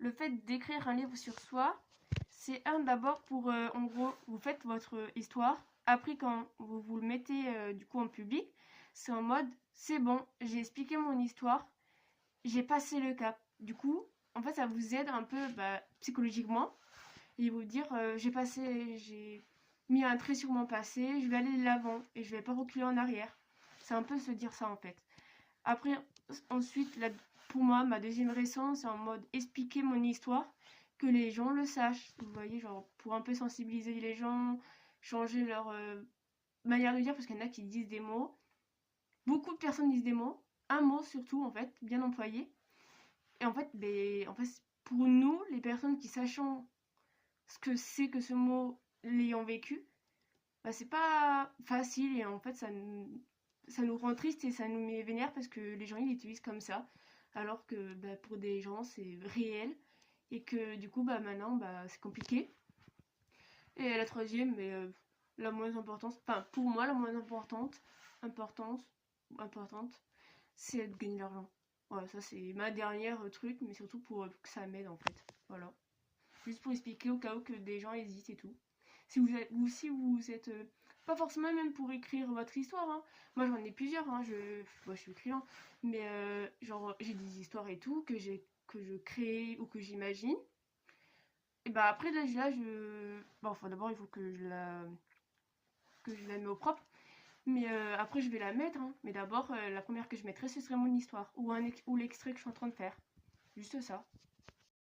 le fait d'écrire un livre sur soi, c'est d'abord pour, en gros, vous faites votre histoire. Après, quand vous le mettez du coup en public, c'est en mode, c'est bon, j'ai expliqué mon histoire, j'ai passé le cap. Du coup, en fait, ça vous aide un peu psychologiquement et vous dire, j'ai mis un trait sur mon passé, je vais aller de l'avant et je vais pas reculer en arrière. C'est un peu se dire ça en fait. Après, ensuite, pour moi, ma deuxième raison, c'est en mode expliquer mon histoire, que les gens le sachent. Vous voyez, genre, pour un peu sensibiliser les gens, changer leur manière de dire, parce qu'il y en a qui disent des mots. Beaucoup de personnes disent des mots. Un mot surtout, en fait, bien employé. Et en fait, pour nous, les personnes qui sachons ce que c'est que ce mot, l'ayant vécu, c'est pas facile et en fait, ça nous rend triste et ça nous met vénère parce que les gens ils l'utilisent comme ça alors que pour des gens c'est réel et que du coup maintenant c'est compliqué. Et la troisième, mais la moins importante, enfin pour moi la moins importante, c'est de gagner de l'argent. Voilà, ça c'est ma dernière truc, mais surtout pour que ça m'aide en fait. Voilà. Juste pour expliquer au cas où que des gens hésitent et tout. Si vous êtes pas forcément même pour écrire votre histoire, hein. Moi j'en ai plusieurs, hein. Moi, je suis écrivain, mais genre j'ai des histoires et tout que je crée ou que j'imagine. Et après là enfin d'abord il faut que je la mets au propre, mais après je vais la mettre, hein. Mais d'abord la première que je mettrai ce serait mon histoire ou l'extrait que je suis en train de faire. Juste ça.